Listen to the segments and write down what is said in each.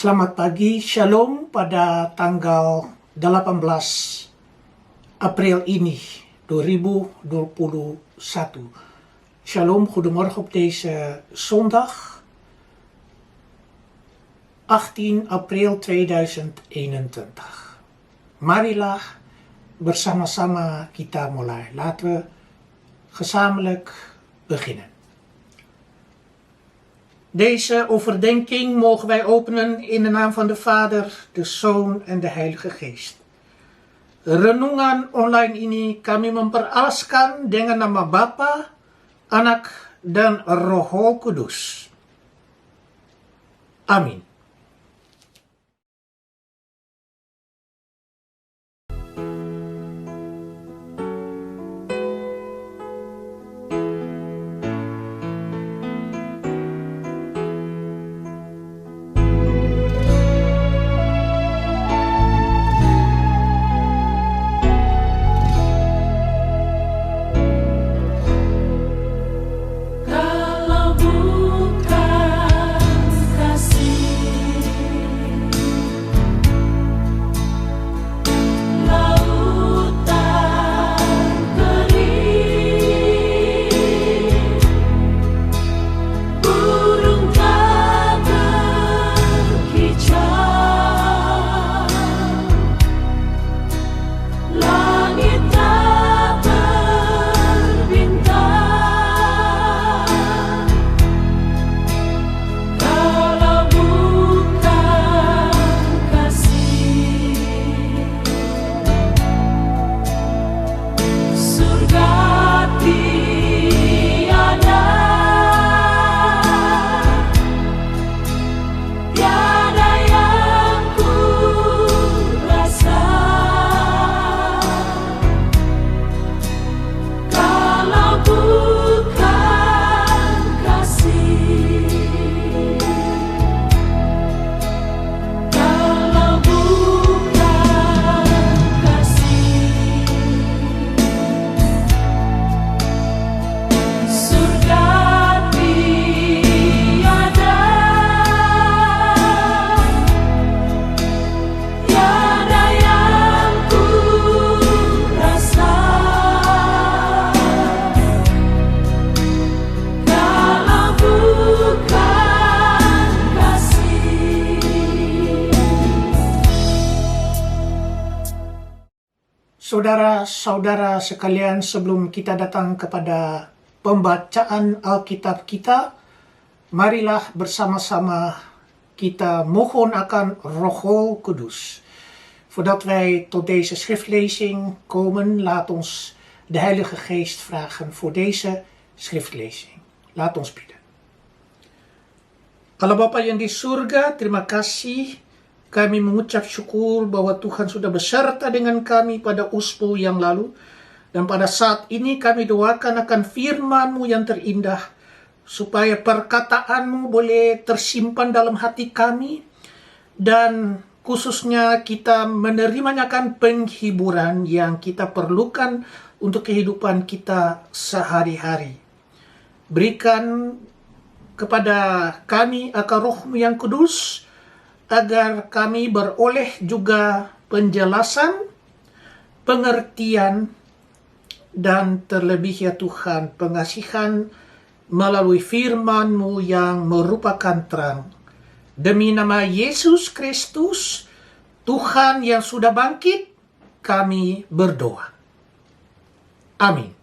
Selamat pagi, Shalom pada tanggal 18 April ini, 2021. Shalom, goedemorgen op deze zondag, 18 April 2021. Marilah bersama-sama kita mulai. Laten we gezamenlijk beginnen. Deze overdenking mogen wij openen in de naam van de Vader, de Zoon en de Heilige Geest. Renungan online ini kami memperalaskan dengan nama Bapa, Anak, dan Roh Kudus. Amin. Saudara-saudara sekalian, sebelum kita datang kepada pembacaan Alkitab kita, marilah bersama-sama kita mohon akan Roh Kudus. Voordat wij tot deze schriftlezing komen, laat ons de Heilige Geest vragen voor deze schriftlezing. Laat ons bidden. Allah Bapa yang di surga, terima kasih. Kami mengucap syukur bahwa Tuhan sudah beserta dengan kami pada usbu yang lalu. Dan pada saat ini kami doakan akan firman-Mu yang terindah, supaya perkataan-Mu boleh tersimpan dalam hati kami. Dan khususnya kita menerimanya akan penghiburan yang kita perlukan untuk kehidupan kita sehari-hari. Berikan kepada kami akan Roh-Mu yang kudus, agar kami beroleh juga penjelasan, pengertian, dan terlebih ya Tuhan, pengasihan melalui firman-Mu yang merupakan terang. Demi nama Yesus Kristus, Tuhan yang sudah bangkit, kami berdoa. Amin.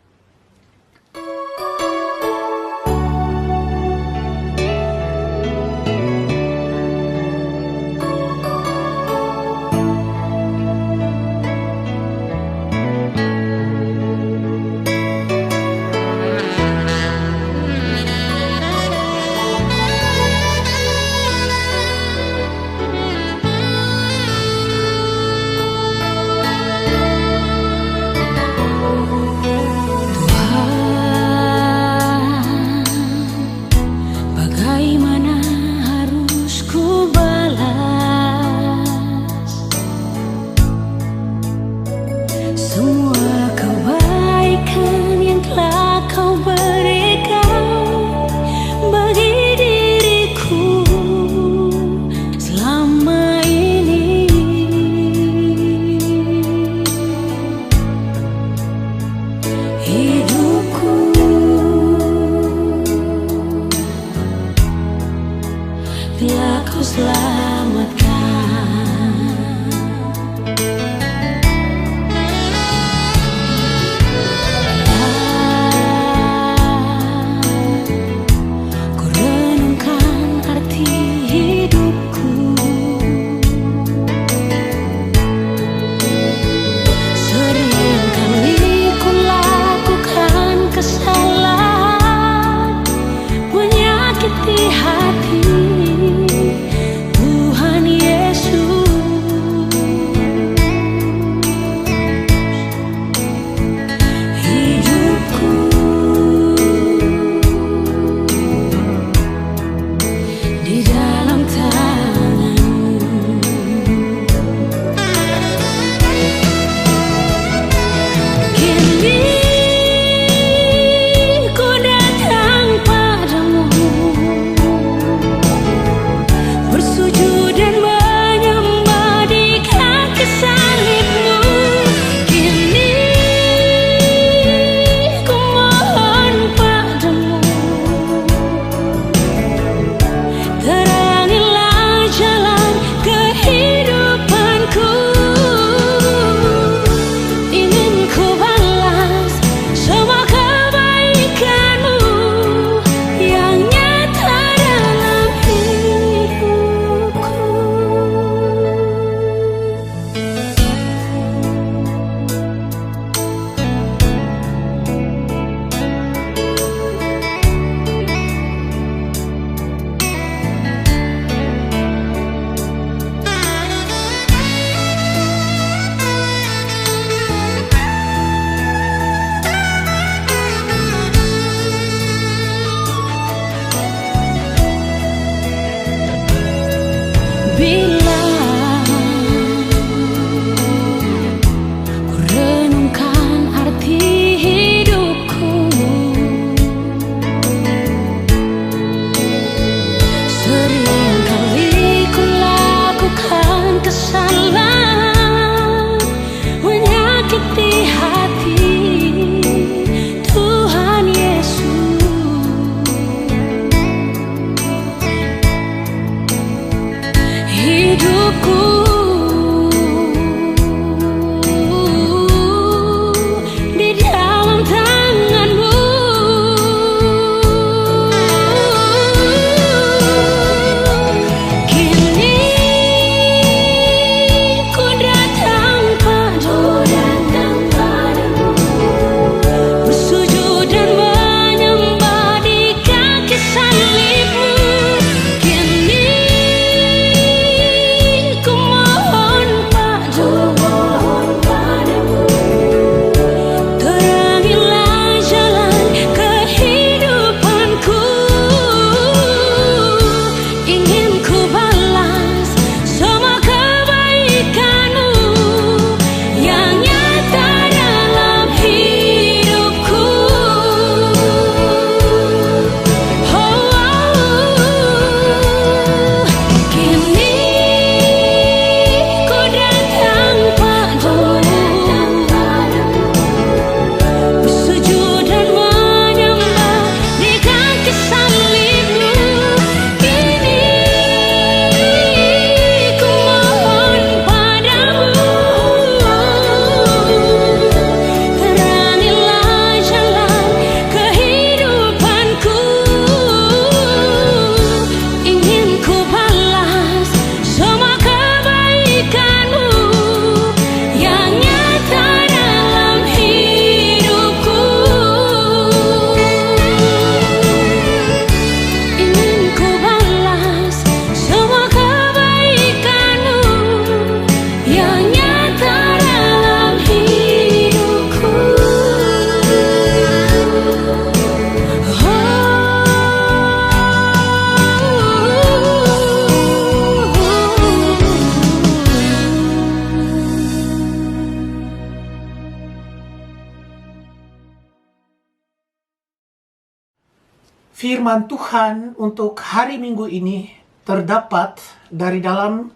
Firman Tuhan untuk hari Minggu ini terdapat dari dalam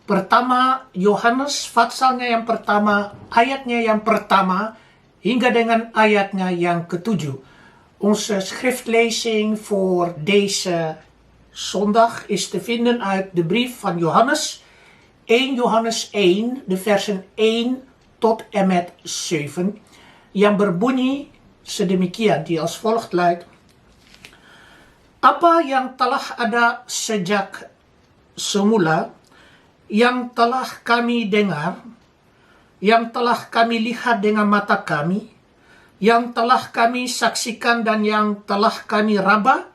pertama Yohanes pasalnya yang pertama, ayatnya yang pertama hingga dengan ayatnya yang ketujuh. Onze schriftlezing voor deze zondag is te vinden uit de brief van Johannes, 1 Johannes 1, de versen 1 tot en met 7, yang berbunyi sedemikian, die als volgt luidt. Apa yang telah ada sejak semula, yang telah kami dengar, yang telah kami lihat dengan mata kami, yang telah kami saksikan dan yang telah kami raba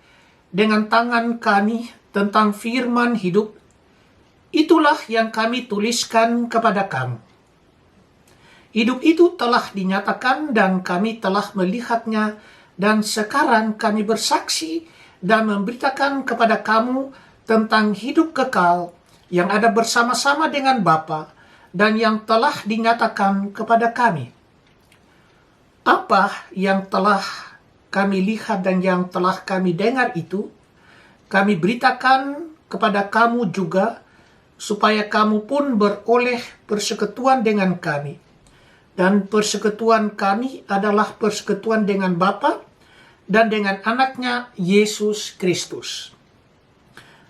dengan tangan kami tentang firman hidup, itulah yang kami tuliskan kepada kamu. Hidup itu telah dinyatakan dan kami telah melihatnya, dan sekarang kami bersaksi dan memberitakan kepada kamu tentang hidup kekal yang ada bersama-sama dengan Bapa dan yang telah dinyatakan kepada kami. Apa yang telah kami lihat dan yang telah kami dengar itu, kami beritakan kepada kamu juga, supaya kamu pun beroleh persekutuan dengan kami. Dan persekutuan kami adalah persekutuan dengan Bapa dan dengan anaknya Yesus Kristus.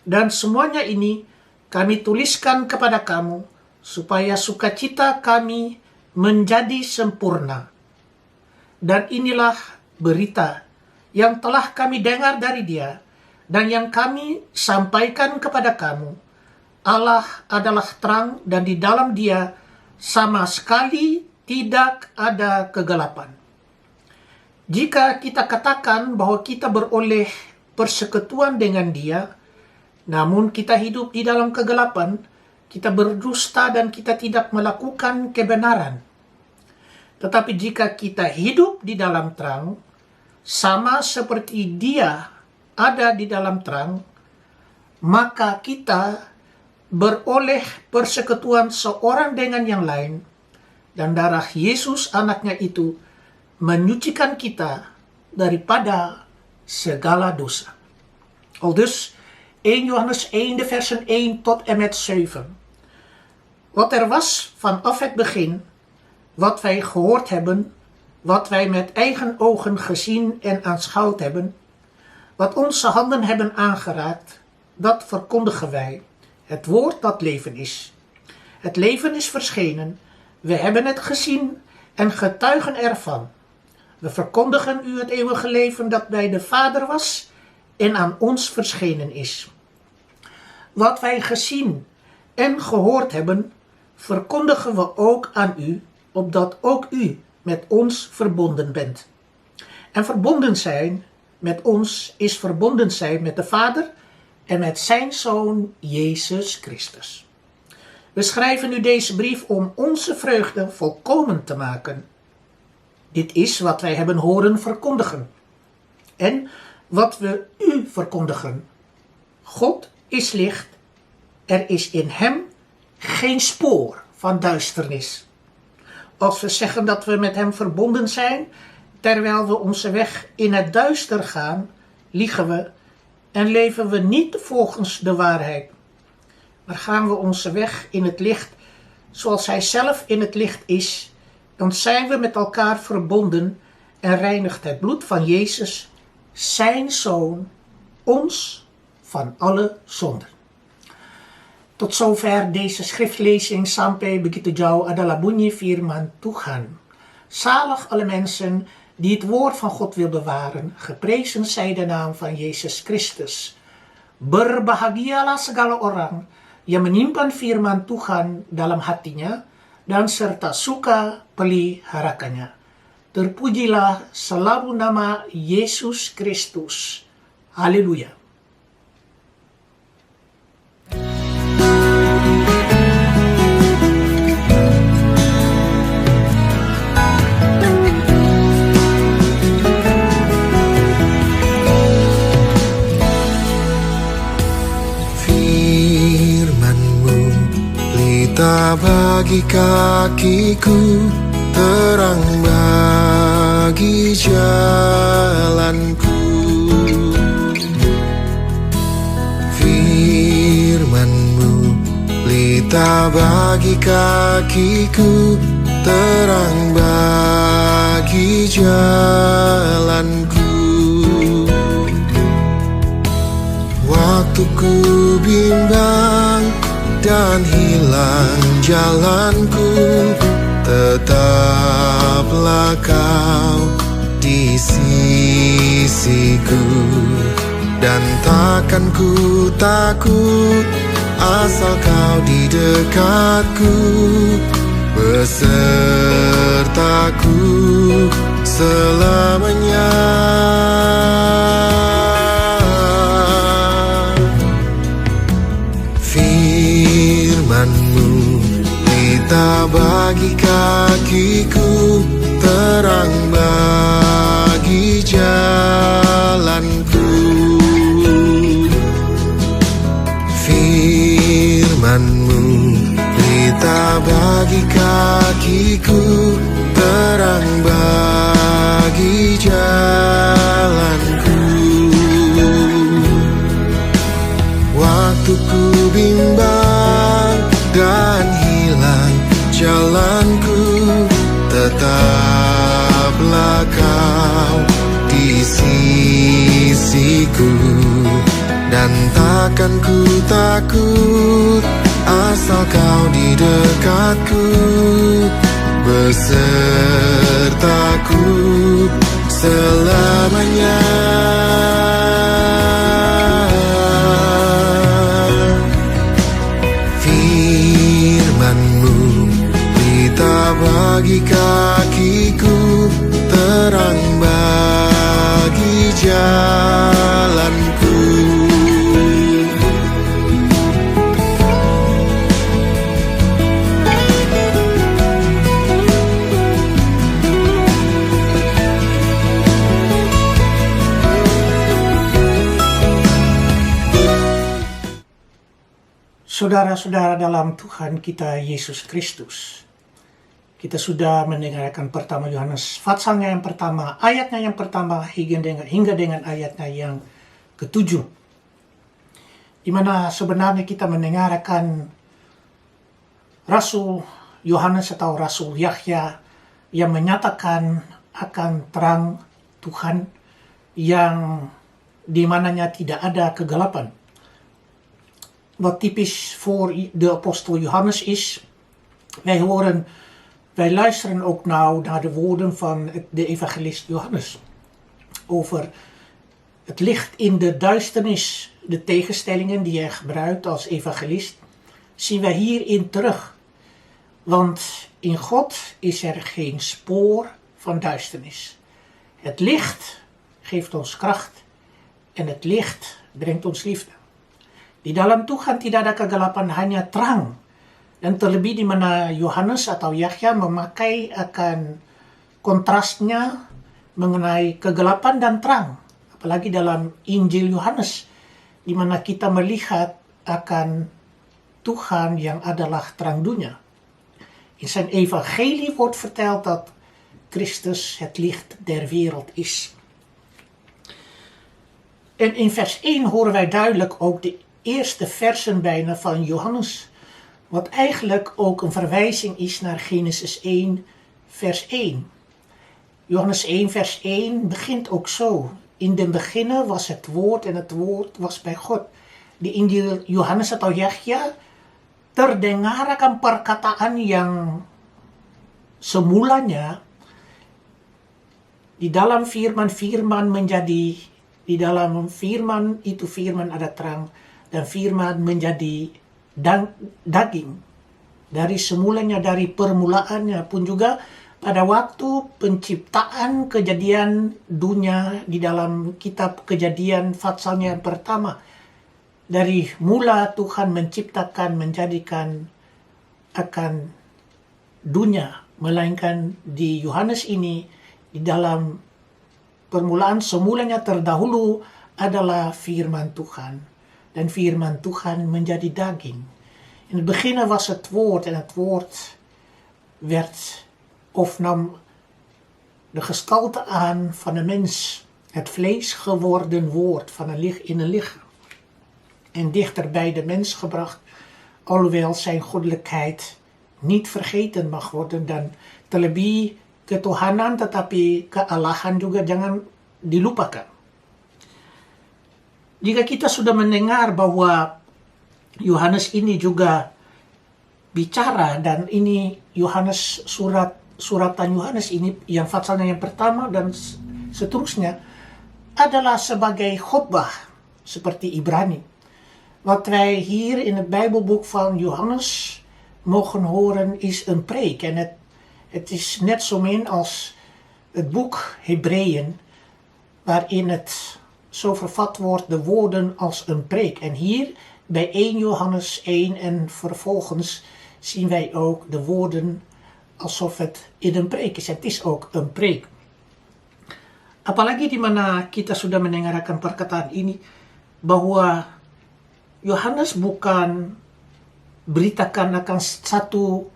Dan semuanya ini kami tuliskan kepada kamu, supaya sukacita kami menjadi sempurna. Dan inilah berita yang telah kami dengar dari Dia, dan yang kami sampaikan kepada kamu. Allah adalah terang, dan di dalam Dia sama sekali tidak ada kegelapan. Jika kita katakan bahwa kita beroleh persekutuan dengan Dia, namun kita hidup di dalam kegelapan, kita berdusta dan kita tidak melakukan kebenaran. Tetapi jika kita hidup di dalam terang, sama seperti Dia ada di dalam terang, maka kita beroleh persekutuan seorang dengan yang lain, dan darah Yesus anaknya itu menyucikan kita daripada segala dosa. Aldus 1 Johannes 1, de versen 1 tot en met 7. Wat er was vanaf het begin, wat wij gehoord hebben, wat wij met eigen ogen gezien en aanschouwd hebben, wat onze handen hebben aangeraakt, dat verkondigen wij. Het woord dat leven is. Het leven is verschenen. We hebben het gezien en getuigen ervan. We verkondigen u het eeuwige leven dat bij de Vader was en aan ons verschenen is. Wat wij gezien en gehoord hebben, verkondigen we ook aan u, opdat ook u met ons verbonden bent. En verbonden zijn met ons is verbonden zijn met de Vader en met zijn Zoon Jezus Christus. We schrijven u deze brief om onze vreugde volkomen te maken. Dit is wat wij hebben horen verkondigen. En wat we u verkondigen. God is licht. Er is in hem geen spoor van duisternis. Als we zeggen dat we met hem verbonden zijn, terwijl we onze weg in het duister gaan, liegen we en leven we niet volgens de waarheid. Maar gaan we onze weg in het licht, zoals hij zelf in het licht is, dan zijn we met elkaar verbonden en reinigt het bloed van Jezus, zijn Zoon, ons van alle zonden. Tot zover deze schriftlezing sampai begitu jauh adalah bunyi firman Tuhan. Zalig alle mensen die het woord van God wil bewaren, geprezen zij de naam van Yesus Kristus. Berbahagialah segala orang yang menyimpan firman Tuhan dalam hatinya dan serta suka peliharakannya. Terpujilah selalu nama Yesus Kristus. Haleluya. Bagi kakiku, terang bagi jalanku. Pelita bagi kakiku, terang bagi jalanku. Waktu ku bimbang dan hilang jalanku, tetaplah Kau di sisiku. Dan takkan ku takut asal Kau di dekatku, besertaku selamanya. Firman-Mu pelita bagi kakiku, terang bagi jalanku. Firman-Mu pelita bagi kakiku, terang bagi jalanku. Waktu ku bimbang dan hilang jalanku, tetaplah Kau di sisiku. Dan takkan ku takut asal Kau di dekatku, besertaku selamanya. Firman-Mu pelita bagi kakiku, terang bagi jalanku. Saudara-saudara dalam Tuhan kita Yesus Kristus, kita sudah mendengarkan pertama Yohanes pasalnya yang pertama, ayatnya yang pertama hingga dengan ayatnya yang ke-7, di mana sebenarnya kita mendengarkan Rasul Yohanes atau Rasul Yahya yang menyatakan akan terang Tuhan yang di mananya tidak ada kegelapan. Wat typisch voor de apostel Johannes is, wij luisteren ook nou naar de woorden van de evangelist Johannes over het licht in de duisternis. De tegenstellingen die hij gebruikt als evangelist zien wij hierin terug. Want in God is er geen spoor van duisternis. Het licht geeft ons kracht en het licht brengt ons liefde. Di dalam Tuhan tidak ada kegelapan, hanya terang. Dan terlebih di mana Yohanes atau Yahya memakai akan kontrasnya mengenai kegelapan dan terang. Apalagi dalam Injil Yohanes, di mana kita melihat akan Tuhan yang adalah terang dunia. In zijn evangelie wordt verteld dat Christus het licht der wereld is. En in vers 1 horen wij duidelijk ook de eerste versen bijna van Johannes, wat eigenlijk ook een verwijzing is naar Genesis 1 vers 1. Johannes 1 vers 1 begint ook zo. In den beginnen was het woord en het woord was bij God. Di Injil Yohanes atau Yahya terdengar akan perkataan yang semulanya di dalam firman-firman menjadi, di dalam firman itu firman ada terang, dan firman menjadi daging. Dari semulanya, dari permulaannya pun juga pada waktu penciptaan kejadian dunia di dalam kitab Kejadian pasalnya yang pertama. Dari mula Tuhan menciptakan, menjadikan akan dunia. Melainkan di Yohanes ini, di dalam permulaan semulanya terdahulu adalah firman Tuhan. En firman Tuhan menjadi daging. In het begin was het woord en het woord werd of nam de gestalte aan van een mens. Het vlees geworden woord van in een lichaam. En dichter bij de mens gebracht alhoewel zijn goddelijkheid niet vergeten mag worden, dan terlebih ketuhanan tetapi kealahan juga jangan dilupakan. Jika kita sudah mendengar bahwa Yohanes ini juga bicara, dan ini Yohanes suratan Yohanes ini yang pasalnya yang pertama dan seterusnya adalah sebagai khotbah seperti Ibrani. Wat wij hier in het Bijbelboek van Johannes mogen horen is een preek. En het is net zo min als het boek Hebreeën, waarin het zo vervat wordt, de woorden als een preek. En hier bij 1 Johannes 1 en vervolgens zien wij ook de woorden alsof het in een preek is. Het is ook een preek. Apalagi di mana kita sudah mendengarkan perkataan ini, bahwa Yohanes bukan beritakan akan satu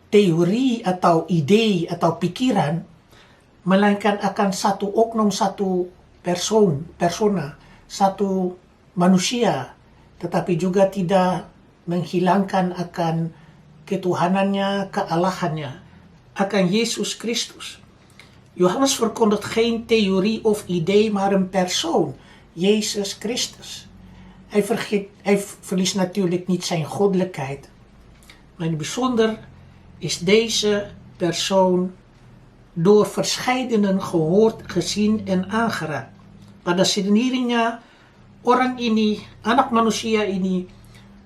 teori atau ide atau pikiran, melainkan akan satu oknum, satu persona, satu manusia, tetapi juga tidak menghilangkan akan ketuhanannya, kealahannya, akan Yesus Kristus. Johannes verkondigt geen theorie of idee, maar een persoon, Jezus Christus. Hij verliest natuurlijk niet zijn goddelijkheid. Maar in het bijzonder is deze persoon door verscheidenen gehoord, gezien en aangeraakt. Pada sendirinya orang ini, anak manusia ini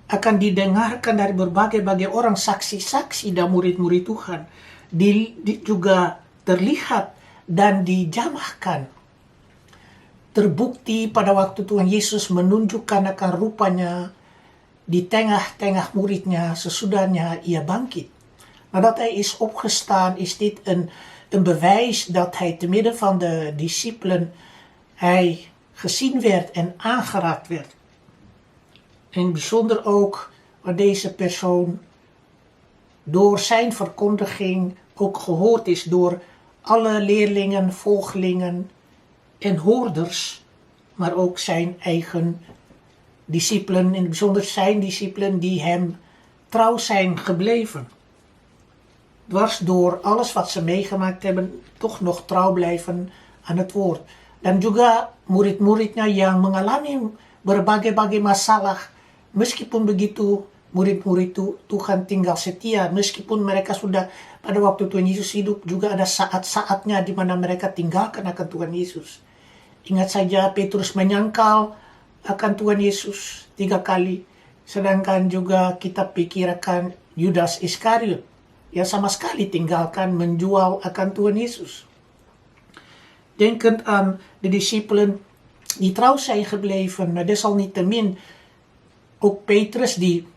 akan didengarkan dari berbagai orang, saksi-saksi dan murid-murid Tuhan. Juga terlihat dan dijamahkan. Terbukti pada waktu Tuhan Yesus menunjukkan akan rupanya di tengah-tengah muridnya sesudahnya ia bangkit. Nadat hij is opgestaan, is dit een bewijs dat hij te midden van de discipelen hij gezien werd en aangeraakt werd. En bijzonder ook waar deze persoon door zijn verkondiging ook gehoord is door alle leerlingen, volgelingen en hoorders, maar ook zijn eigen discipelen, in het bijzonder zijn discipelen die hem trouw zijn gebleven. Dwars door alles wat ze meegemaakt hebben, toch nog trouw blijven aan het woord. Dan juga murid-muridnya yang mengalami berbagai masalah, meskipun begitu murid-murid Tuhan tinggal setia, meskipun mereka sudah pada waktu Tuhan Yesus hidup juga ada saat-saatnya di mana mereka tinggalkan akan Tuhan Yesus. Ingat saja Petrus menyangkal akan Tuhan Yesus 3 kali, sedangkan juga kita pikirkan Yudas Iskariot yang sama sekali tinggalkan menjual akan Tuhan Yesus. Denkend aan de discipelen die trouw zijn gebleven, maar desalniettemin ook Petrus die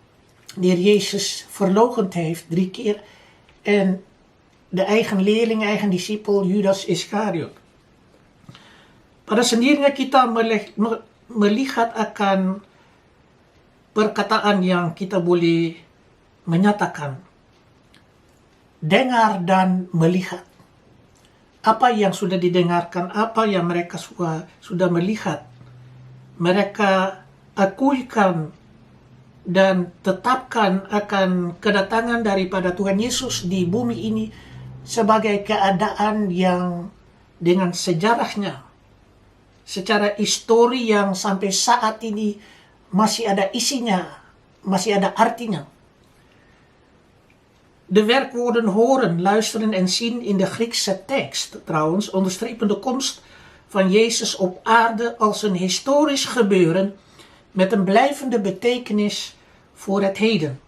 de Heer Jezus verloochend heeft 3 keer, en de eigen leerling, eigen discipel Judas Iskariot. Pada sendirinya kita melihat akan perkataan yang kita boleh menyatakan. Dengar dan melihat. Apa yang sudah didengarkan, apa yang mereka sudah melihat, mereka akuikan dan tetapkan akan kedatangan daripada Tuhan Yesus di bumi ini sebagai keadaan yang dengan sejarahnya, secara histori yang sampai saat ini masih ada isinya, masih ada artinya. De werkwoorden horen, luisteren en zien in de Griekse tekst trouwens onderstrepen de komst van Jezus op aarde als een historisch gebeuren met een blijvende betekenis voor het heden.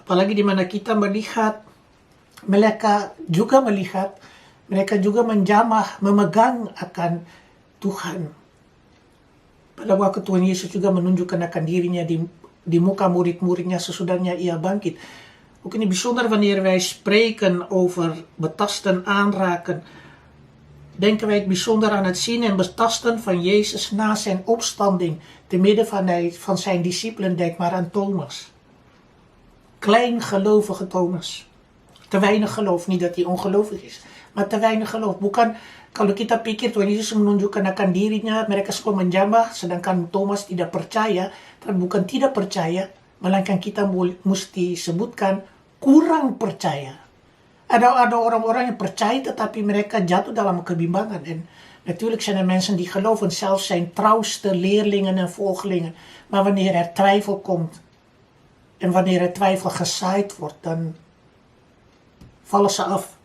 Apalagi di mana kita melihat, mereka juga menjamah, memegang akan Tuhan. Pada waktu Tuhan Yesus juga menunjukkan akan dirinya di muka murid-muridnya sesudahnya ia bangkit. Ook in het bijzonder wanneer wij spreken over betasten, aanraken, denken wij het bijzonder aan het zien en betasten van Jezus na zijn opstanding, te midden van zijn discipelen. Denk maar aan Thomas. Kleingelovige Thomas. Te weinig geloof, niet dat hij ongelovig is, maar te weinig geloof. Bukan kalau kita pikir Tuhan Yesus menunjukkan akan dirinya, mereka semua menjamah, sedangkan Thomas tidak percaya. Bukan tidak percaya, melainkan kita mesti sebutkan kurang percaya. Ada orang-orang yang percaya tetapi mereka jatuh dalam kebimbangan. En natuurlijk zijn er mensen die geloven, zelfs zijn trouwste leerlingen en volgelingen. Maar wanneer er twijfel komt en wanneer er twijfel gezaaid wordt, dan vallen ze af.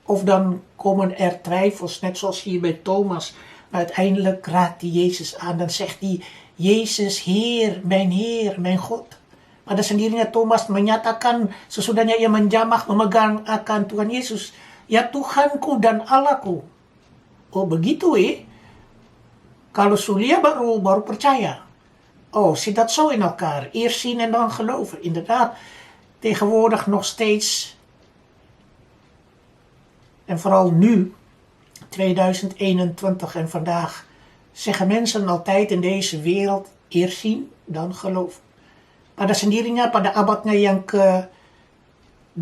Of dan komen er twijfels, net zoals hier bij Thomas. Maar uiteindelijk raakt hij Jezus aan. Dan zegt hij, Yesus, Heer, mijn God. Pada sendirinya Thomas menyatakan sesudahnya ia menjamah memegang akan Tuhan Yesus. Ya Tuhanku dan Allahku. Oh begitu Kalau Sulia baru percaya. Oh, zit dat zo in elkaar? Eerst zien en dan geloven. Inderdaad, tegenwoordig nog steeds. En vooral nu, 2021 en vandaag, zeggen mensen altijd in deze wereld, eerst zien, dan geloven. Pada sendirinya, pada abadnya yang ke-21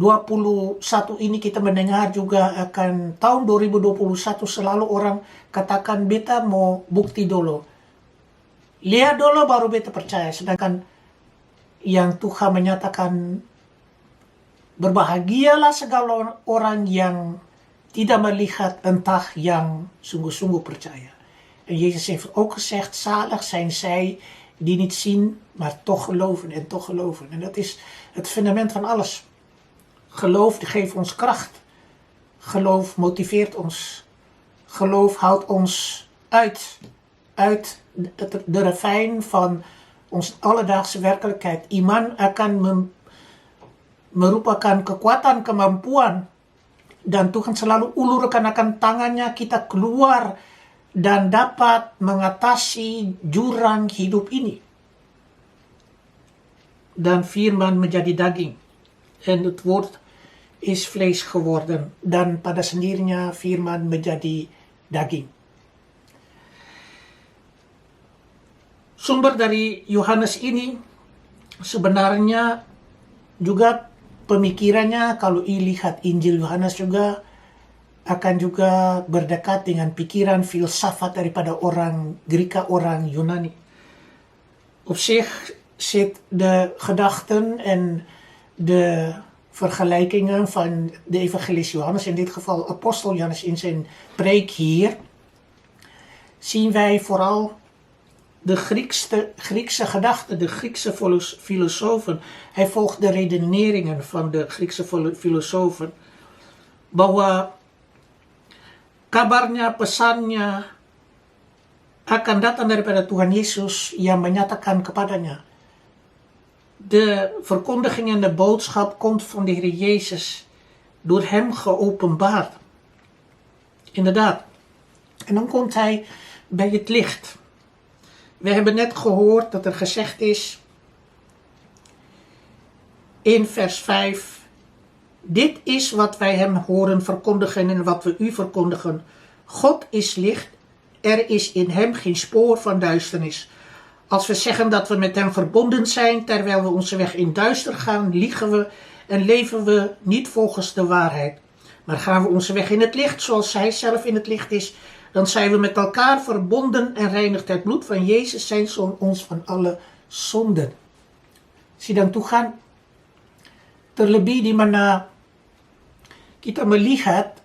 ini kita mendengar juga akan tahun 2021 selalu orang katakan beta mau bukti dulu. Lihat dulu baru beta percaya. Sedangkan yang Tuhan menyatakan berbahagialah segala orang yang tidak melihat entah yang sungguh-sungguh percaya. En Jezus heeft ook gezegd, zalig zijn zij die niet zien, maar toch geloven en toch geloven. En dat is het fundament van alles. Geloof geeft ons kracht. Geloof motiveert ons. Geloof houdt ons uit de ravijn van onze alledaagse werkelijkheid. Iman akan merupakan kekuatan, kemampuan. Dan Tuhan selalu ulurkan akan tangannya kita keluar dan dapat mengatasi jurang hidup ini. Dan firman menjadi daging. En het woord is vlees geworden. Dan pada sendirinya firman menjadi daging. Sumber dari Yohanes ini sebenarnya juga pemikirannya kalau lihat Injil Yohanes juga akan juga berdekat dengan pikiran filsafat daripada orang Grieka, orang Yunani. Op zich zit de gedachten en de vergelijkingen van de evangelist Johannes, in dit geval apostel Johannes in zijn preek hier, zien wij vooral de Griekse gedachten, de Griekse filosofen. Hij volgt de redeneringen van de Griekse filosofen. Bahwa kabarnya, pesannya akan datang daripada Tuhan Yesus yang menyatakan kepadanya. De verkondiging en de boodschap komt van de Heer Jezus door hem geopenbaard. Inderdaad. En dan komt hij bij het licht. We hebben net gehoord dat er gezegd is in vers 5. Dit is wat wij hem horen verkondigen en wat we u verkondigen. God is licht, er is in hem geen spoor van duisternis. Als we zeggen dat we met hem verbonden zijn terwijl we onze weg in duister gaan, liegen we en leven we niet volgens de waarheid. Maar gaan we onze weg in het licht zoals hij zelf in het licht is, dan zijn we met elkaar verbonden en reinigt het bloed van Jezus zijn zoon ons van alle zonden. Sidang Tuhan, terlebih di mana kita melihat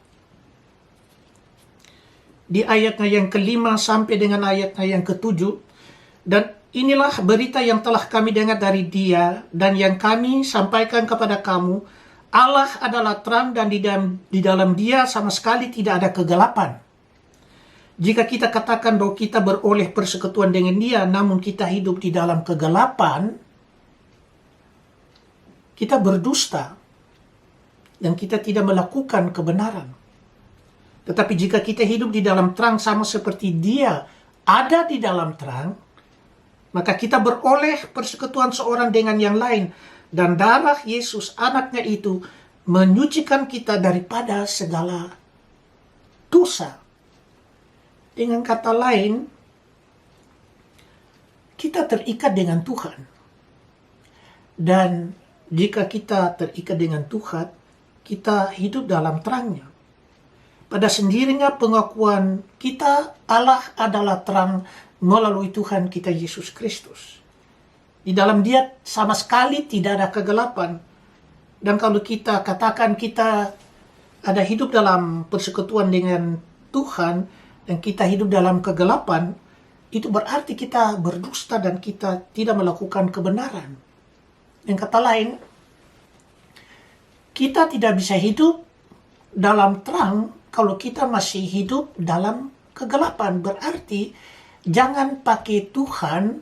di ayatnya yang ke-5 sampai dengan ayatnya yang ke-7, dan inilah berita yang telah kami dengar dari Dia dan yang kami sampaikan kepada kamu. Allah adalah terang dan di dalam Dia sama sekali tidak ada kegelapan. Jika kita katakan bahwa kita beroleh persekutuan dengan Dia, namun kita hidup di dalam kegelapan, kita berdusta dan kita tidak melakukan kebenaran. Tetapi jika kita hidup di dalam terang sama seperti Dia ada di dalam terang, maka kita beroleh persekutuan seorang dengan yang lain. Dan darah Yesus anaknya itu menyucikan kita daripada segala dosa. Dengan kata lain, kita terikat dengan Tuhan. Dan jika kita terikat dengan Tuhan, kita hidup dalam terangnya. Pada sendirinya pengakuan kita Allah adalah terang melalui Tuhan kita Yesus Kristus. Di dalam Dia sama sekali tidak ada kegelapan. Dan kalau kita katakan kita ada hidup dalam persekutuan dengan Tuhan, dan kita hidup dalam kegelapan, itu berarti kita berdusta dan kita tidak melakukan kebenaran. Dengan kata lain, kita tidak bisa hidup dalam terang kalau kita masih hidup dalam kegelapan. Berarti jangan pakai Tuhan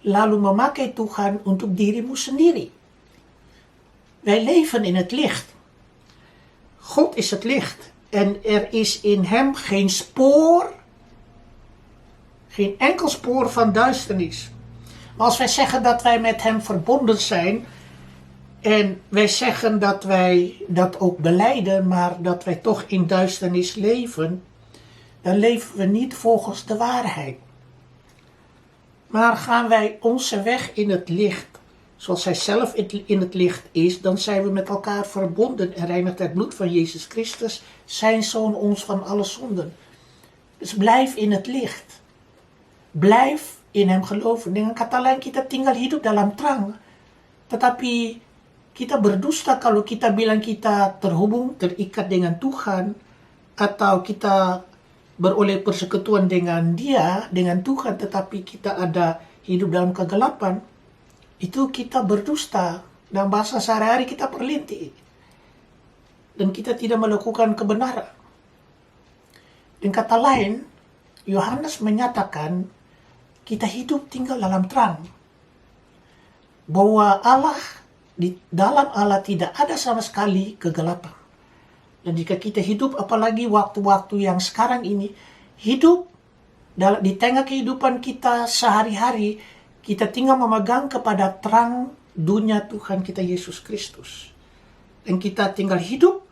lalu memakai Tuhan untuk dirimu sendiri. Wij leven in het licht. God is het licht. En er is in hem geen spoor, geen enkel spoor van duisternis. Maar als wij zeggen dat wij met hem verbonden zijn, en wij zeggen dat wij dat ook belijden, maar dat wij toch in duisternis leven, dan leven we niet volgens de waarheid. Maar gaan wij onze weg in het licht, zoals hij zelf in het licht is, dan zijn we met elkaar verbonden en reinigt het bloed van Jezus Christus, zijn Zoon, ons van alle zonden. Dus blijf in het licht. Blijf in hem geloven. Dengan kata lain, kita tinggal hidup dalam terang. Tetapi kita berdusta kalau kita bilang kita terhubung, terikat dengan Tuhan, atau kita beroleh persekutuan dengan Dia, dengan Tuhan, tetapi kita ada hidup dalam kegelapan. Itu kita berdusta. Dalam bahasa sehari-hari kita perlinti. Dan kita tidak melakukan kebenaran. Dengan kata lain, Yohanes menyatakan kita hidup tinggal dalam terang. Bahwa di dalam Allah tidak ada sama sekali kegelapan. Dan jika kita hidup, apalagi waktu-waktu yang sekarang ini, hidup di tengah kehidupan kita sehari-hari, kita tinggal memegang kepada terang dunia Tuhan kita Yesus Kristus. Dan kita tinggal hidup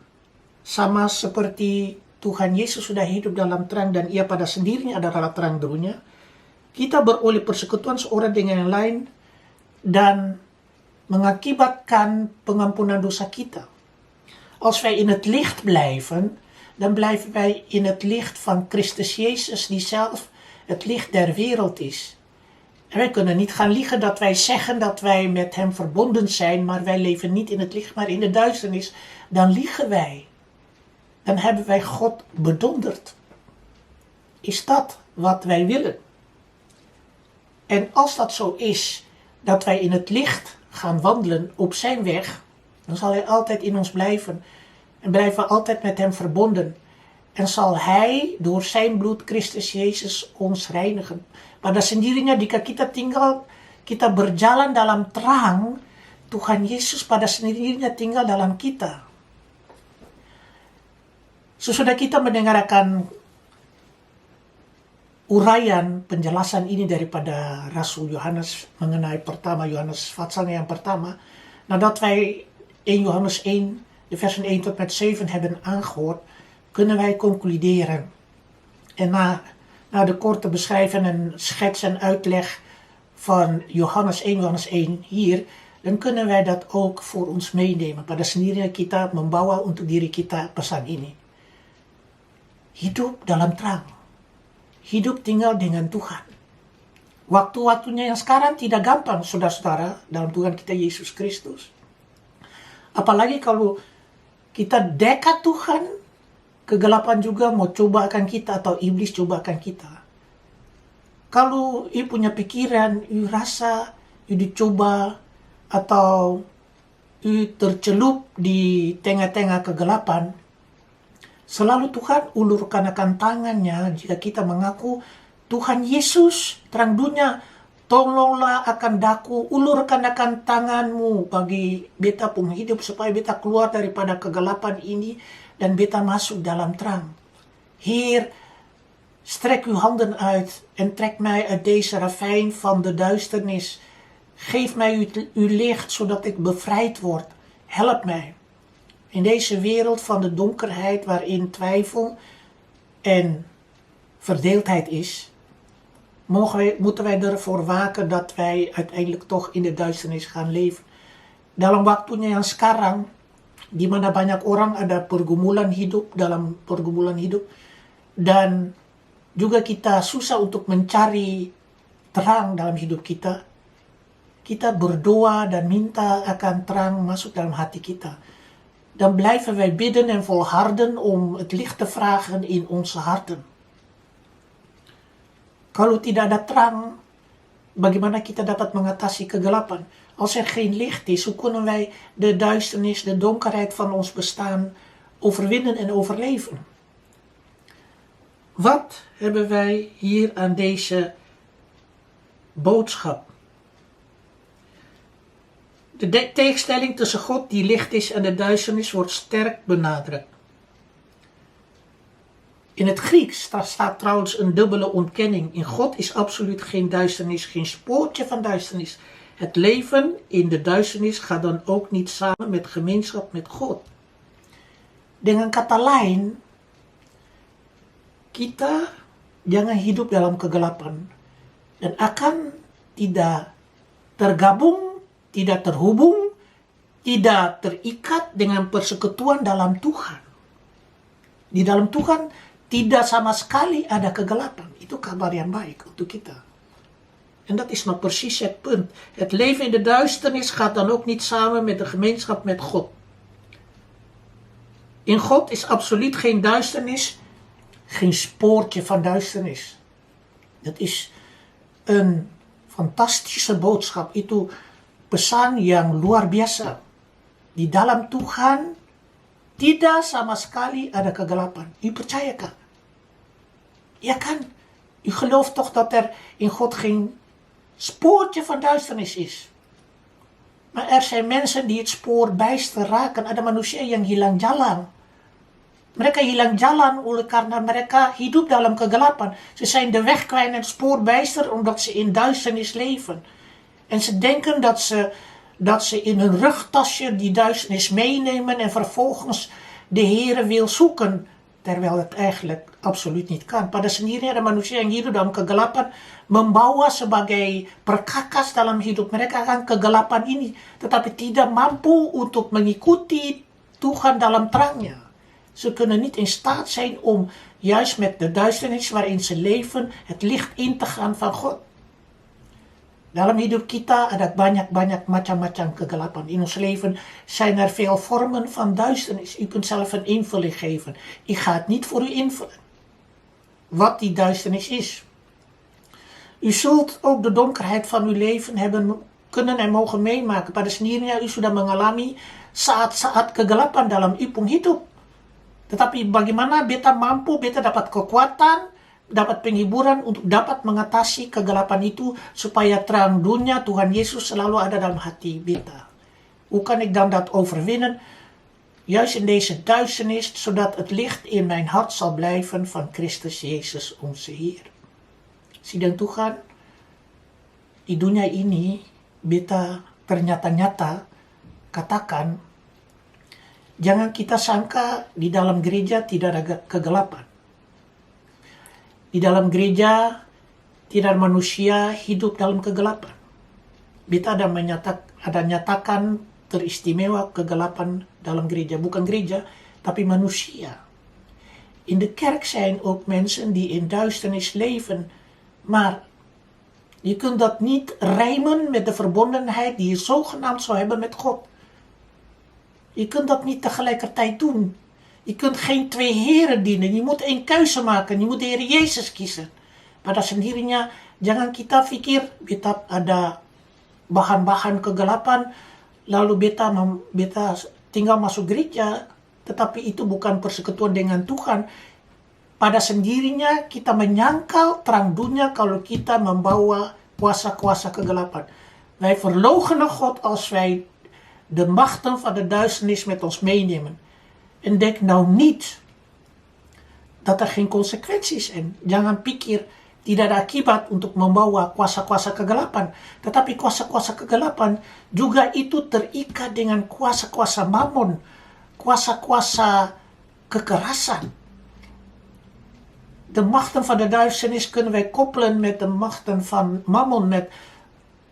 sama seperti Tuhan Yesus sudah hidup dalam terang dan Ia pada sendirinya adalah terang dunia. Kita beroleh persekutuan seorang dengan yang lain dan mengakibatkan pengampunan dosa kita. Als wij in het licht blijven, dan blijven wij in het licht van Christus Jezus, die zelf het licht der wereld is. En wij kunnen niet gaan liegen dat wij zeggen dat wij met hem verbonden zijn, maar wij leven niet in het licht, maar in de duisternis. Dan liegen wij. Dan hebben wij God bedonderd. Is dat wat wij willen? En als dat zo is, dat wij in het licht gaan wandelen op zijn weg, dan zal hij altijd in ons blijven. En blijven we altijd met hem verbonden. En zal hij door zijn bloed Christus Jezus ons reinigen. Pada sendirinya jika kita berjalan dalam terang, Tuhan Yesus pada sendirinya tinggal dalam kita. Sesudah kita mendengarkan uraian penjelasan ini daripada Rasul Yohanes mengenai pertama, Yohanes pasal yang pertama, nadat wij 1 Johannes 1, de versen 1 tot met 7 hebben aangehoord, kunnen wij concluderen. En na de korte beschrijving en schets en uitleg van Johannes 1 hier, dan kunnen wij dat ook voor ons meenemen. Pada sendirinya kita membawa untuk diri kita pesan ini. Hidup dalam terang. Hidup tinggal dengan Tuhan. Waktu-waktunya yang sekarang tidak gampang, saudara-saudara, dalam Tuhan kita Yesus Kristus. Apalagi kalau kita dekat Tuhan, kegelapan juga mau coba akan kita atau iblis coba akan kita. Kalau ia punya pikiran, ia rasa, ia dicoba atau ia tercelup di tengah-tengah kegelapan, selalu Tuhan ulurkan akan tangannya jika kita mengaku, Tuhan Yesus, terang dunia, tolonglah akan daku, ulurkan akan tanganmu bagi beta pun hidup supaya beta keluar daripada kegelapan ini dan beta masuk dalam terang. Heer, strek uw handen uit en trek mij uit deze ravijn van de duisternis. Geef mij uw licht zodat ik bevrijd word. Help mij. In deze wereld van de donkerheid waarin twijfel en verdeeldheid is, moeten wij ervoor waken dat wij uiteindelijk toch in de duisternis gaan leven. Dalam waktunya yang sekarang, di mana banyak orang ada dalam pergumulan hidup, dan juga kita susah untuk mencari terang dalam hidup kita, kita berdoa dan minta akan terang masuk dalam hati kita. Dan blijven wij bidden en volharden om het licht te vragen in onze harten. Kalau tidak ada terang, bagaimana kita dapat mengatasi kegelapan? Als er geen licht is, hoe kunnen wij de duisternis, de donkerheid van ons bestaan overwinnen en overleven? Wat hebben wij hier aan deze boodschap? De tegenstelling tussen God die licht is en de duisternis wordt sterk benadrukt. In het Grieks staat trouwens een dubbele ontkenning. In God is absoluut geen duisternis, geen spoortje van duisternis. Het leven in de duisternis gaat dan ook niet samen met gemeenschap met God. Dengan kata lain, kita jangan hidup dalam kegelapan dan akan tidak tergabung, tidak terhubung, tidak terikat dengan persekutuan dalam Tuhan. Di dalam Tuhan tidak sama sekali ada kegelapan. Itu kabar yang baik untuk kita. En dat is nou precies het punt. Het leven in de duisternis gaat dan ook niet samen met de gemeenschap met God. In God is absoluut geen duisternis, geen spoortje van duisternis. Dat is een fantastische boodschap. Itu pesan yang luar biasa. Di dalam Tuhan tidak sama sekali ada kegelapan. U percayakah? Ja kan. U gelooft toch dat er in God geen spoortje van duisternis is. Maar er zijn mensen die het spoor bijster raken. Ada manusia yang hilang jalan. Mereka hilang jalan oleh karena mereka hidup dalam kegelapan. Ze zijn de weg kwijt en het spoor bijster omdat ze in duisternis leven. En ze denken dat ze in hun rugtasje die duisternis meenemen en vervolgens de Heere wil zoeken. Terwijl het eigenlijk absoluut niet kan. Pada sendiri ada manusia yang hidup dalam kegelapan membawa sebagai perkakas dalam hidup mereka akan kegelapan ini. Tetapi tidak mampu untuk mengikuti Tuhan dalam terangnya. Ze kunnen niet in staat zijn om juist met de duisternis waarin ze leven het licht in te gaan van God. Dalam hidup kita ada banyak macam-macam kegelapan. In ons leven zijn er veel vormen van duisternis. U kunt zelf een invulling geven. Ik ga het niet voor u invullen. Wat die duisternis is. U zult ook de donkerheid van uw leven hebben kunnen en mogen meemaken. Pada sendirinya u sudah mengalami saat-saat kegelapan dalam ipung hidup. Tetapi bagaimana beta mampu, beta dapat kekuatan, dapat penghiburan untuk dapat mengatasi kegelapan itu supaya terang dunia Tuhan Yesus selalu ada dalam hati beta. Hoe kan ik dan dat overwinnen? Juist in deze duisternis, zodat het licht in mijn hart zal blijven van Christus Yesus onze Heer. Sidang Tuhan, di dunia ini beta ternyata-nyata katakan, jangan kita sangka di dalam gereja tidak ada kegelapan. Di dalam gereja tidak manusia hidup dalam kegelapan. Beta ada nyatakan teristimewa kegelapan dalam gereja. Bukan gereja, tapi manusia. In de kerk zijn ook mensen die in duisternis leven. Maar je kunt dat niet rijmen met de verbondenheid die je zogenaamd zou hebben met God. Je kunt dat niet tegelijkertijd doen. Je kunt geen twee heren dienen. Je moet één keuze maken. Je moet de Heer Jezus kiezen. Pada sendirinya, jangan kita pikir beta ada bahan-bahan kegelapan, lalu beta tinggal masuk gereja, tetapi itu bukan persekutuan dengan Tuhan. Pada sendirinya kita menyangkal terang dunia kalau kita membawa kuasa-kuasa kegelapan. Wij verloochenen God als wij de machten van de duisternis met ons meenemen. En denk nou niet dat er geen consequenties zijn. Jangan pikir tidak ada akibat untuk membawa kuasa-kuasa kegelapan. Tetapi kuasa-kuasa kegelapan juga itu terikat dengan kuasa-kuasa mamon, kuasa-kuasa kekerasan. De machten van de duisternis kunnen wij koppelen met de machten van mammon, met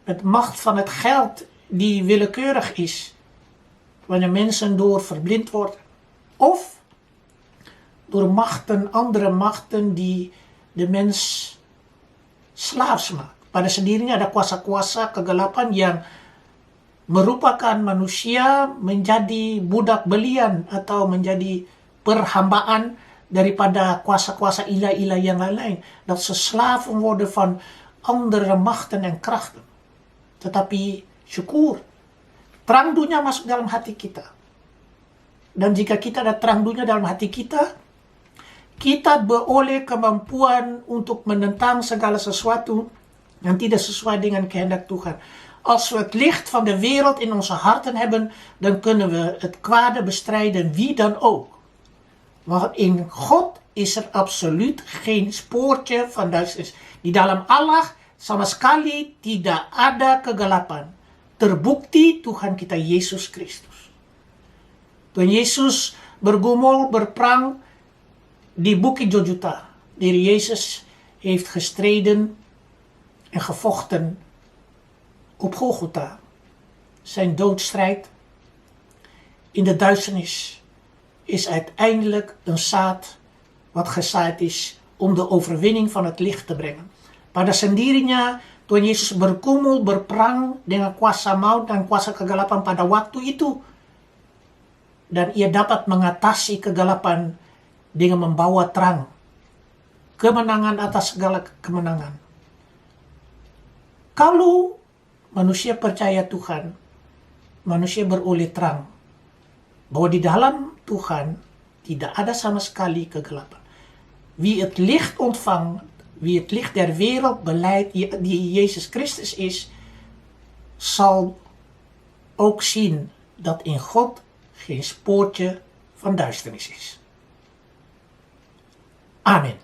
de macht van het geld die willekeurig is. Wanneer mensen door verblind worden. Of door andere machten die de mens slaafs maakt. pada sendirinya ada kuasa-kuasa kegelapan yang merupakan manusia menjadi budak belian atau menjadi perhambaan daripada kuasa-kuasa ilah-ilah yang lain. Dat ze slaven worden van andere machten en krachten. Tetapi syukur, terang dunia masuk dalam hati kita. Dan jika kita ada terang dunia dalam hati kita, kita beroleh kemampuan untuk menentang segala sesuatu yang tidak sesuai dengan kehendak Tuhan. Als we het licht van de wereld in onze harten hebben, dan kunnen we het kwade bestrijden, wie dan ook. Want in God is er absoluut geen spoortje van duisternis. Di dalam Allah sama sekali tidak ada kegelapan. Terbukti Tuhan kita Yesus Kristus. Tuhan Yesus bergumul, berperang di Bukit Jojuta. De Heer Jezus heeft gestreden en gevochten op Golgotha. Zijn doodstrijd in de duisternis is uiteindelijk een zaad wat gezaaid is om de overwinning van het licht te brengen. Pada sendirinya Tuhan Yesus bergumul, berperang dengan kuasa maut dan kuasa kegelapan pada waktu itu. Dan ia dapat mengatasi kegelapan dengan membawa terang. Kemenangan atas segala kemenangan. Kalau manusia percaya Tuhan, manusia beroleh terang. Bahwa di dalam Tuhan tidak ada sama sekali kegelapan. Wie het licht ontvangt, wie het licht der wereld beleidt, die Jezus Christus is, zal ook zien dat in God geen spoortje van duisternis is. Amen.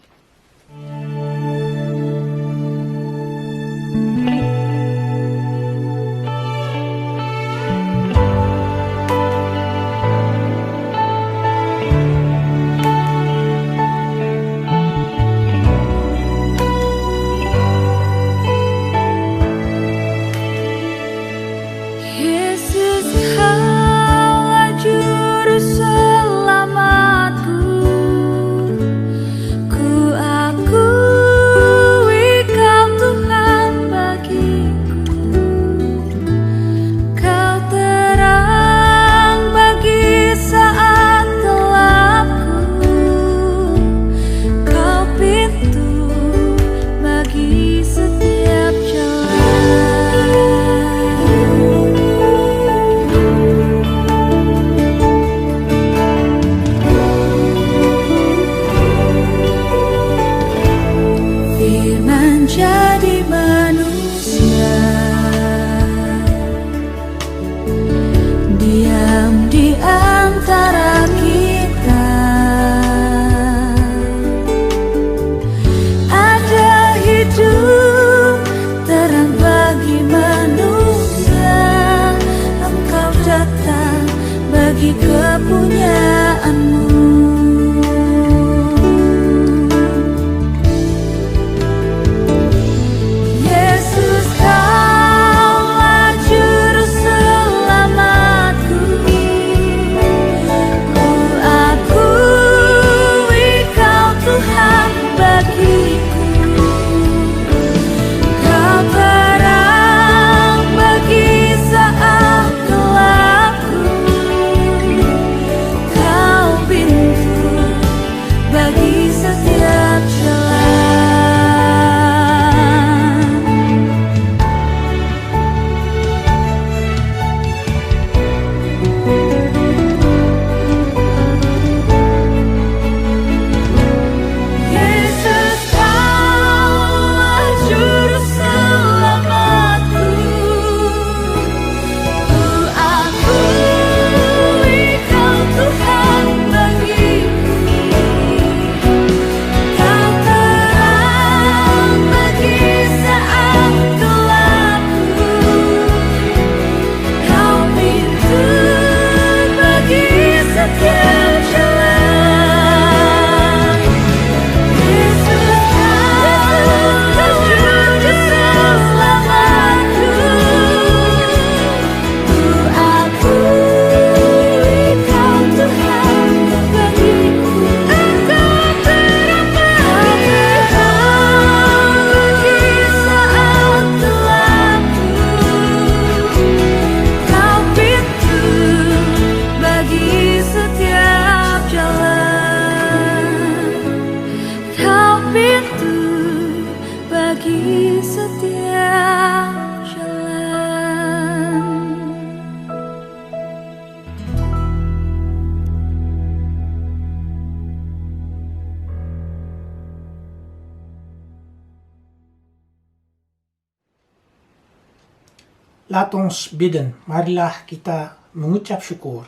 Laat ons bidden. Marilah kita mengucap syukur.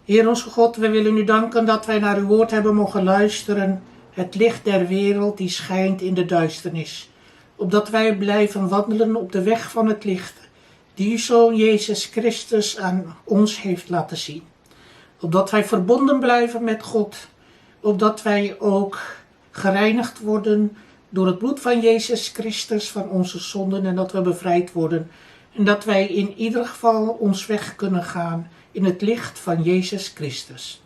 Heer onze God, we willen u danken dat wij naar uw woord hebben mogen luisteren. Het licht der wereld die schijnt in de duisternis. Opdat wij blijven wandelen op de weg van het licht, die uw Zoon Jezus Christus aan ons heeft laten zien. Opdat wij verbonden blijven met God. Opdat wij ook gereinigd worden door het bloed van Jezus Christus van onze zonden en dat we bevrijd worden. En dat wij in ieder geval ons weg kunnen gaan in het licht van Jezus Christus.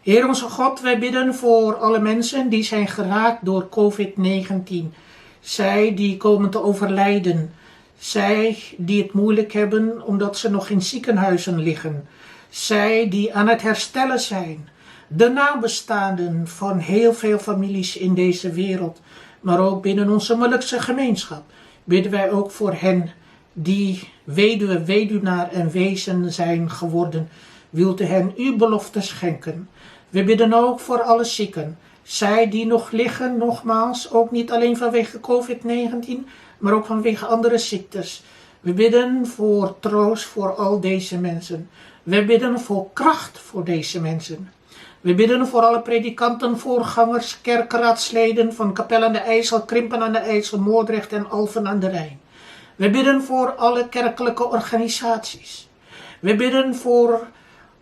Heer onze God, wij bidden voor alle mensen die zijn geraakt door COVID-19. Zij die komen te overlijden. Zij die het moeilijk hebben omdat ze nog in ziekenhuizen liggen. Zij die aan het herstellen zijn. De nabestaanden van heel veel families in deze wereld. Maar ook binnen onze Molukse gemeenschap bidden wij ook voor hen die weduwe, weduwnaar en wezen zijn geworden. Wilt u hen uw belofte schenken. We bidden ook voor alle zieken. Zij die nog liggen, nogmaals, ook niet alleen vanwege COVID-19, maar ook vanwege andere ziektes. We bidden voor troost voor al deze mensen. We bidden voor kracht voor deze mensen. We bidden voor alle predikanten, voorgangers, kerkraadsleden van Kapel aan de IJssel, Krimpen aan de IJssel, Moordrecht en Alphen aan de Rijn. We bidden voor alle kerkelijke organisaties. We bidden voor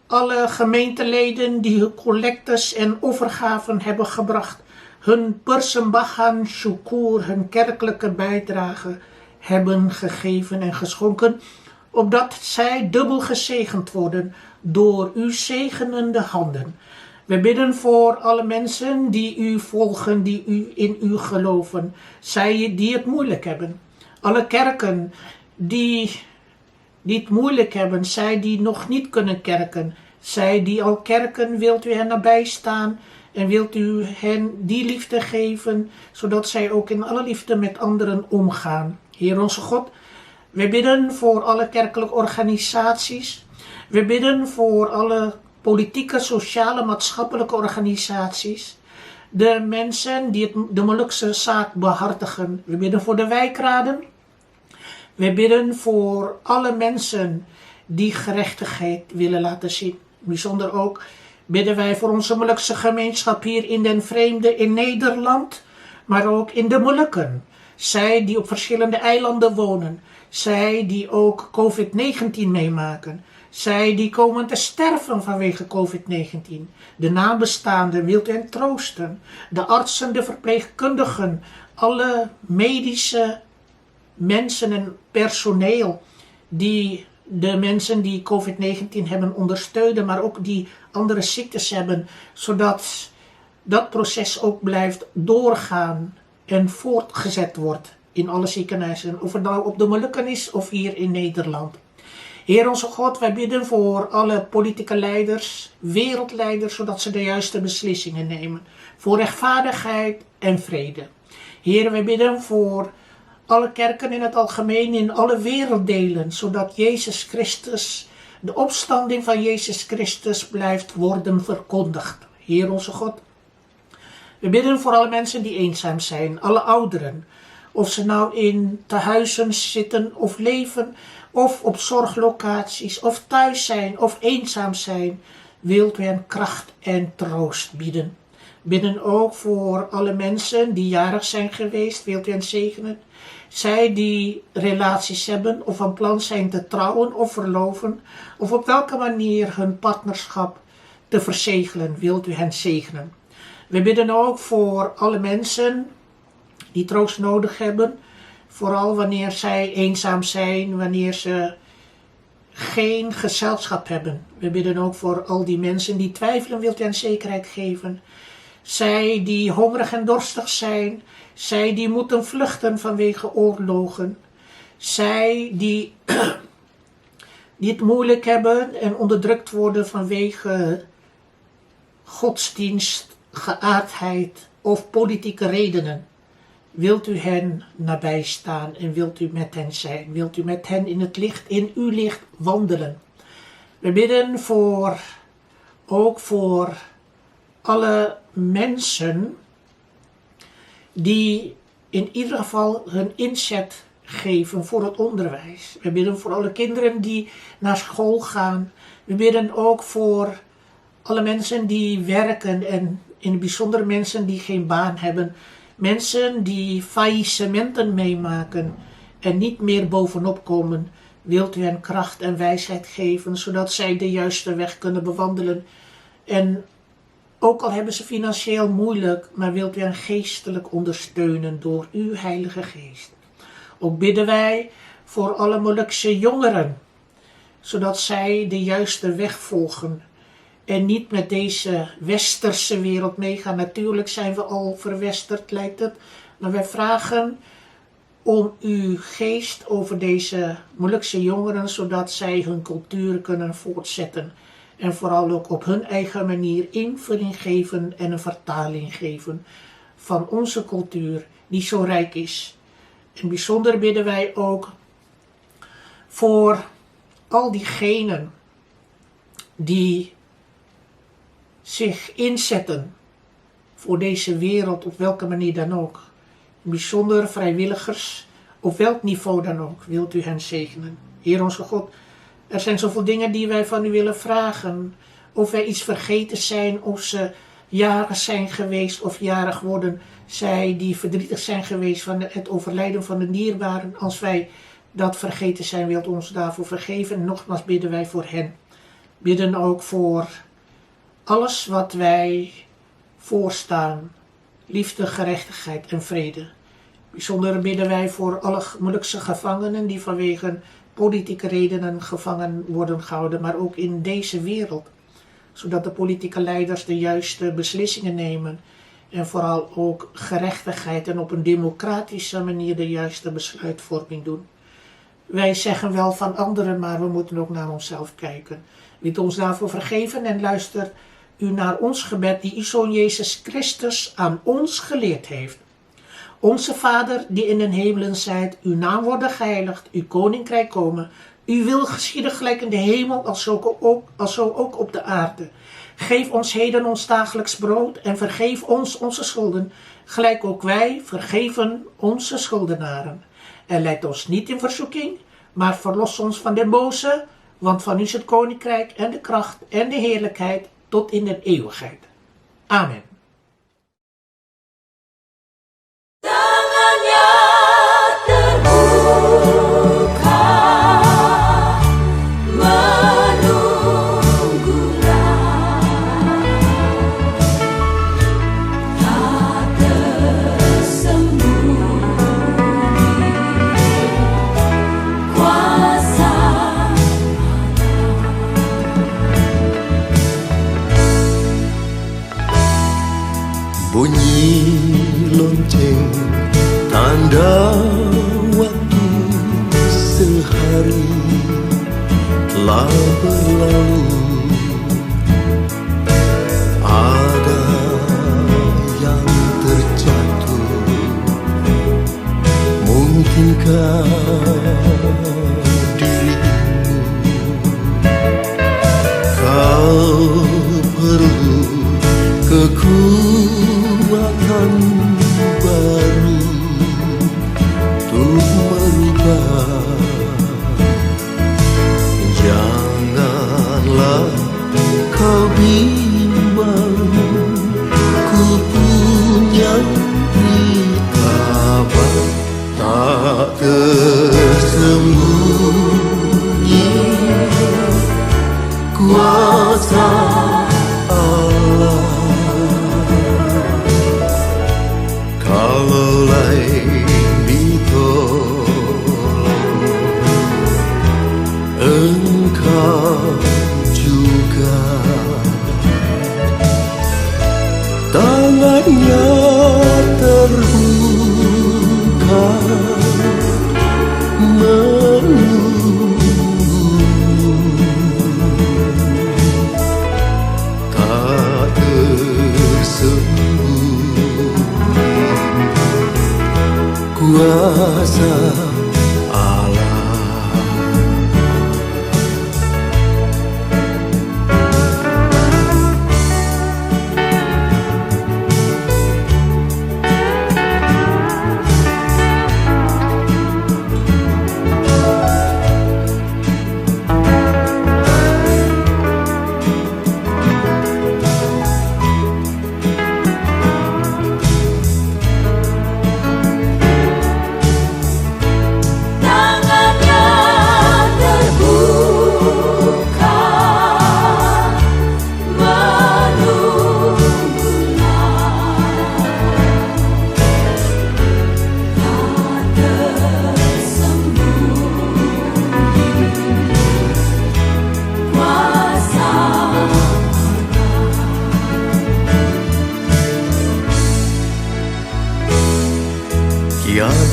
alle gemeenteleden die hun collectes en overgaven hebben gebracht. Hun persembahan syukur, hun kerkelijke bijdrage hebben gegeven en geschonken. Opdat zij dubbel gezegend worden door uw zegenende handen. We bidden voor alle mensen die u volgen, die in u geloven. Zij die het moeilijk hebben. Alle kerken die het moeilijk hebben. Zij die nog niet kunnen kerken. Zij die al kerken, wilt u hen nabij staan. En wilt u hen die liefde geven. Zodat zij ook in alle liefde met anderen omgaan. Heer onze God, we bidden voor alle kerkelijke organisaties. We bidden voor alle politieke, sociale, maatschappelijke organisaties. De mensen die de Molukse zaak behartigen. We bidden voor de wijkraden. We bidden voor alle mensen die gerechtigheid willen laten zien. Bijzonder ook bidden wij voor onze Molukse gemeenschap hier in den vreemde in Nederland. Maar ook in de Molukken. Zij die op verschillende eilanden wonen. Zij die ook COVID-19 meemaken. Zij die komen te sterven vanwege COVID-19. De nabestaanden wilt u hen troosten. De artsen, de verpleegkundigen. Alle medische mensen en personeel die de mensen die COVID-19 hebben ondersteunen. Maar ook die andere ziektes hebben. Zodat dat proces ook blijft doorgaan en voortgezet wordt in alle ziekenhuizen. Of het nou op de Molukken is of hier in Nederland. Heer onze God, wij bidden voor alle politieke leiders, wereldleiders, zodat ze de juiste beslissingen nemen. Voor rechtvaardigheid en vrede. Heer, wij bidden voor alle kerken in het algemeen, in alle werelddelen, zodat Jezus Christus, de opstanding van Jezus Christus blijft worden verkondigd. Heer onze God, we bidden voor alle mensen die eenzaam zijn, alle ouderen. Of ze nou in tehuizen zitten of leven, of op zorglocaties, of thuis zijn, of eenzaam zijn, wilt u hen kracht en troost bieden. Bidden ook voor alle mensen die jarig zijn geweest, wilt u hen zegenen. Zij die relaties hebben, of van plan zijn te trouwen of verloven, of op welke manier hun partnerschap te verzegelen, wilt u hen zegenen. We bidden ook voor alle mensen die troost nodig hebben. Vooral wanneer zij eenzaam zijn, wanneer ze geen gezelschap hebben. We bidden ook voor al die mensen die twijfelen, wilt u hen zekerheid geven. Zij die hongerig en dorstig zijn. Zij die moeten vluchten vanwege oorlogen. Zij die het moeilijk hebben en onderdrukt worden vanwege godsdienst, geaardheid of politieke redenen. Wilt u hen nabij staan en wilt u met hen zijn? Wilt u met hen in het licht, in uw licht wandelen? We bidden ook voor alle mensen die in ieder geval hun inzet geven voor het onderwijs. We bidden voor alle kinderen die naar school gaan. We bidden ook voor alle mensen die werken en in het bijzonder mensen die geen baan hebben. Mensen die faillissementen meemaken en niet meer bovenop komen. Wilt u hen kracht en wijsheid geven, zodat zij de juiste weg kunnen bewandelen. En ook al hebben ze financieel moeilijk, maar wilt u hen geestelijk ondersteunen door uw Heilige Geest. Ook bidden wij voor alle Molukse jongeren, zodat zij de juiste weg volgen en niet met deze westerse wereld meegaan. Natuurlijk zijn we al verwesterd, lijkt het, maar wij vragen om uw geest over deze Molukse jongeren, zodat zij hun cultuur kunnen voortzetten. En vooral ook op hun eigen manier invulling geven en een vertaling geven van onze cultuur die zo rijk is. En bijzonder bidden wij ook voor al diegenen die zich inzetten voor deze wereld, op welke manier dan ook. Bijzonder vrijwilligers, op welk niveau dan ook, wilt u hen zegenen. Heer onze God, er zijn zoveel dingen die wij van u willen vragen. Of wij iets vergeten zijn, of ze jarig zijn geweest of jarig worden. Zij die verdrietig zijn geweest van het overlijden van de dierbaren. Als wij dat vergeten zijn, wilt u ons daarvoor vergeven. En nogmaals bidden wij voor hen. Bidden ook voor alles wat wij voorstaan. Liefde, gerechtigheid en vrede. Bijzonder bidden wij voor alle Molukse gevangenen die vanwege politieke redenen gevangen worden gehouden, maar ook in deze wereld. Zodat de politieke leiders de juiste beslissingen nemen en vooral ook gerechtigheid en op een democratische manier de juiste besluitvorming doen. Wij zeggen wel van anderen, maar we moeten ook naar onszelf kijken. Wilt ons daarvoor vergeven en luister u naar ons gebed die uw Zoon Jezus Christus aan ons geleerd heeft. Onze Vader die in den hemelen zijt, uw naam worden geheiligd, uw koninkrijk komen, uw wil geschieden gelijk in de hemel als zo ook op de aarde. Geef ons heden ons dagelijks brood en vergeef ons onze schulden, gelijk ook wij vergeven onze schuldenaren. En leid ons niet in verzoeking, maar verlos ons van den boze, want van u is het koninkrijk en de kracht en de heerlijkheid tot in de eeuwigheid. Amen. Tangannya terbuka menunggulah, tak tersembunyi kuasa Bunyi lonceng tanda waktu sehari telah berlalu. Ada yang terjatuh, mungkinkah dirimu kau perlu kekuatan baru untuk merubah. Janganlah kau bimbang, ku punya kabar tak tersembunyi kuasa Allah. Kalaulah ditolong, engkau juga tangannya terbuka menunggu.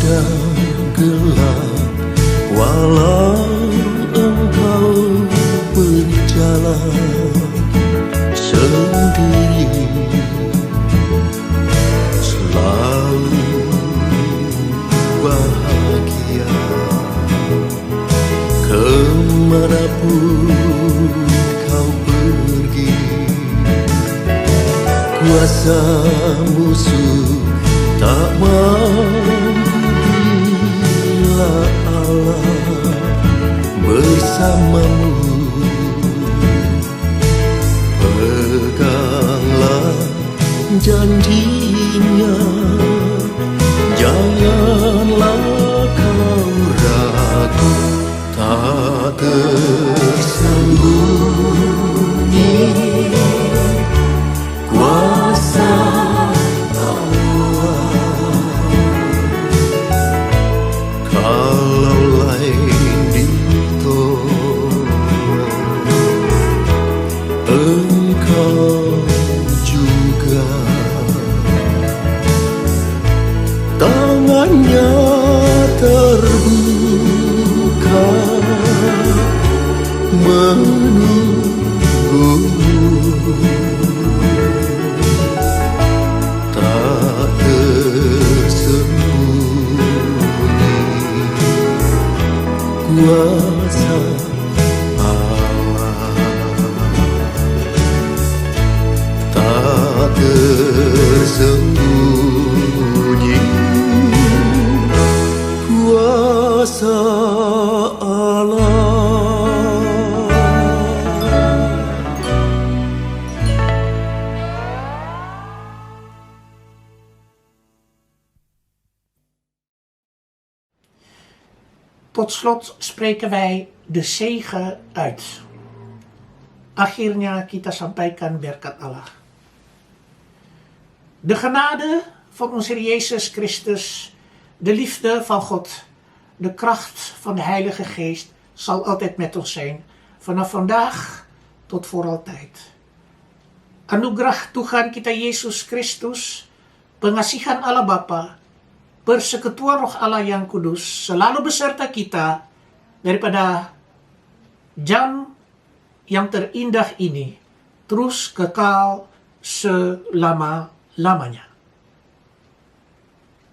pada gelap, walau engkau berjalan sendiri, selalu bahagia. Kemanapun kau pergi, kuasa musuh tak mampu bila Allah bersamamu. Peganglah janjinya, janganlah kau ragu, tak tersembunyi kuasa Allah. Kalau lain ditolong, engkau juga tangannya terbuka menunggu, tak tersembunyi kuasa Allah, tak tersembunyi kuasa Allah. Tot slot spreken wij de zegen uit. Akhirnya kita sampaikan berkat Allah. De genade van onze Heer Jezus Christus, de liefde van God, de kracht van de Heilige Geest zal altijd met ons zijn, vanaf vandaag tot voor altijd. Anugerah Tuhan kita Yesus Kristus, pengasihan Allah Bapa, persekutuan Roh Allah yang kudus selalu beserta kita daripada jam yang terindah ini terus kekal selama-lamanya.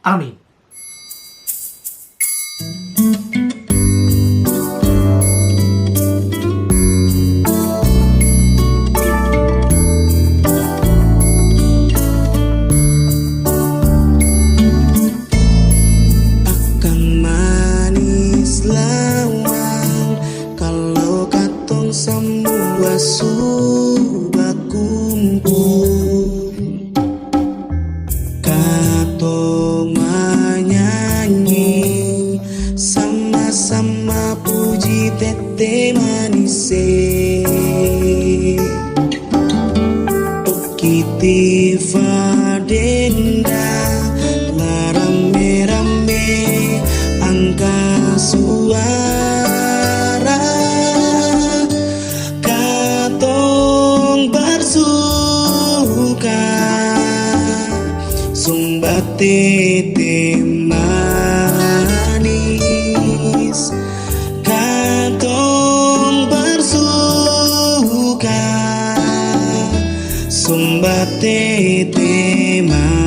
Amin. Sudah kumpul, katong menyanyi sama-sama puji tete manise. Kiti fadenda la rame-rame angka suara, katong bersuka sumbat tete manis, katong bersuka sumbat tete manis.